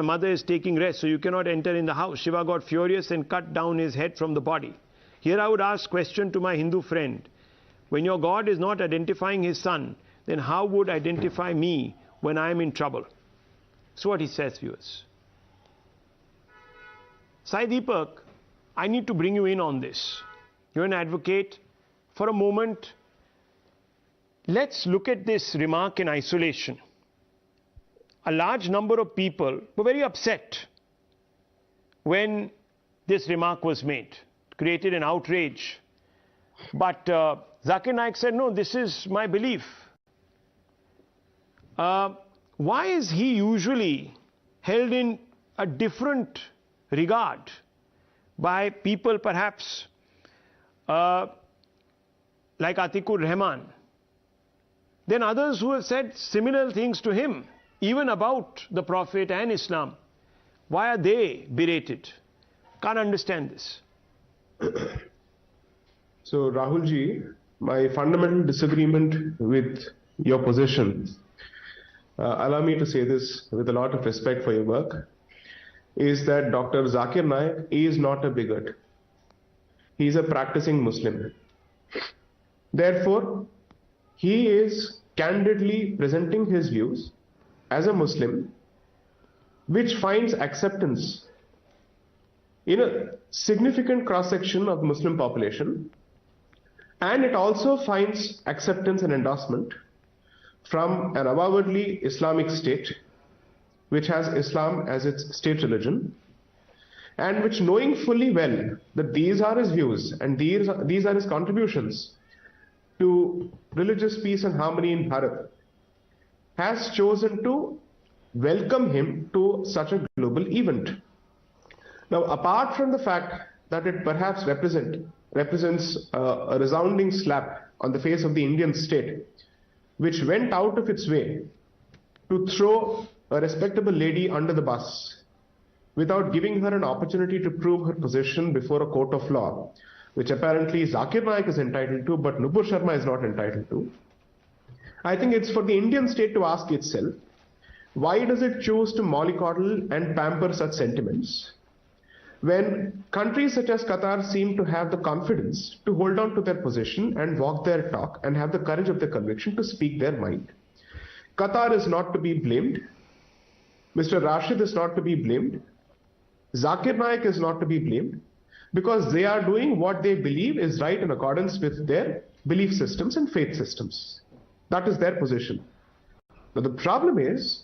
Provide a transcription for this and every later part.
my mother is taking rest, so you cannot enter in the house. Shiva got furious and cut down his head from the body. Here I would ask question to my Hindu friend. When your God is not identifying his son, then how would identify me when I am in trouble? That's what he says, viewers. Sai Deepak, I need to bring you in on this. You're an advocate. For a moment, let's look at this remark in isolation. A large number of people were very upset when this remark was made. It created an outrage. But Zakir Naik said, no, this is my belief. Why is he usually held in a different regard by people perhaps like Atikur Rahman, then others who have said similar things to him, even about the Prophet and Islam? Why are they berated? Can't understand this. So Rahul ji, my fundamental disagreement with your position, allow me to say this with a lot of respect for your work, is that Dr. Zakir Naik is not a bigot. He is a practicing Muslim. Therefore, he is candidly presenting his views as a Muslim, which finds acceptance in a significant cross-section of the Muslim population, and it also finds acceptance and endorsement from an avowedly Islamic state, which has Islam as its state religion, and which, knowing fully well that these are his views and these are his contributions to religious peace and harmony in Bharat, has chosen to welcome him to such a global event. Now, apart from the fact that it perhaps represents a resounding slap on the face of the Indian state, which went out of its way to throw a respectable lady under the bus without giving her an opportunity to prove her position before a court of law, which apparently Zakir Naik is entitled to, but Nupur Sharma is not entitled to. I think it's for the Indian state to ask itself, why does it choose to mollycoddle and pamper such sentiments when countries such as Qatar seem to have the confidence to hold on to their position and walk their talk and have the courage of their conviction to speak their mind? Qatar is not to be blamed. Mr. Rashid is not to be blamed. Zakir Naik is not to be blamed, because they are doing what they believe is right in accordance with their belief systems and faith systems. That is their position. Now the problem is,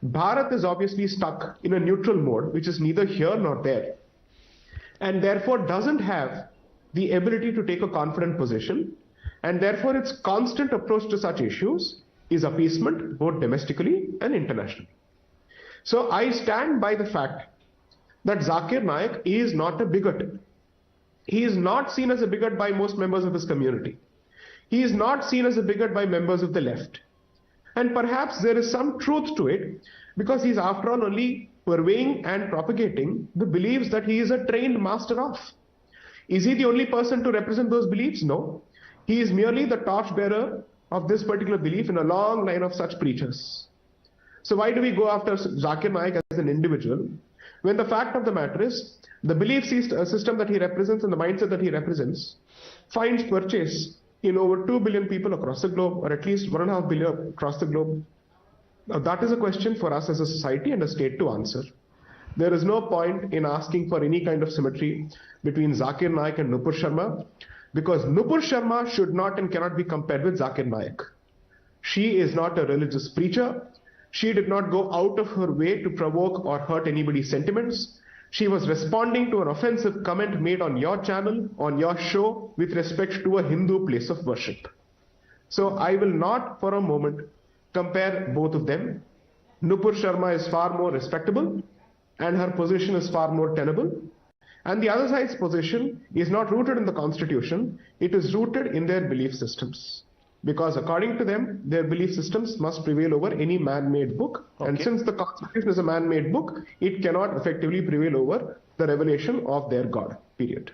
Bharat is obviously stuck in a neutral mode, which is neither here nor there, and therefore doesn't have the ability to take a confident position, and therefore its constant approach to such issues is appeasement, both domestically and internationally. So I stand by the fact that Zakir Naik is not a bigot. He is not seen as a bigot by most members of his community. He is not seen as a bigot by members of the left. And perhaps there is some truth to it, because he is after all only purveying and propagating the beliefs that he is a trained master of. Is he the only person to represent those beliefs? No. He is merely the torchbearer of this particular belief in a long line of such preachers. So why do we go after Zakir Naik as an individual, when the fact of the matter is, the belief system that he represents and the mindset that he represents finds purchase in over 2 billion people across the globe, or at least 1.5 billion across the globe? Now that is a question for us as a society and a state to answer. There is no point in asking for any kind of symmetry between Zakir Naik and Nupur Sharma, because Nupur Sharma should not and cannot be compared with Zakir Naik. She is not a religious preacher. She did not go out of her way to provoke or hurt anybody's sentiments. She was responding to an offensive comment made on your channel, on your show, with respect to a Hindu place of worship. So I will not for a moment compare both of them. Nupur Sharma is far more respectable and her position is far more tenable. And the other side's position is not rooted in the constitution, it is rooted in their belief systems. Because according to them, their belief systems must prevail over any man-made book. Okay. And since the constitution is a man-made book, it cannot effectively prevail over the revelation of their God, period.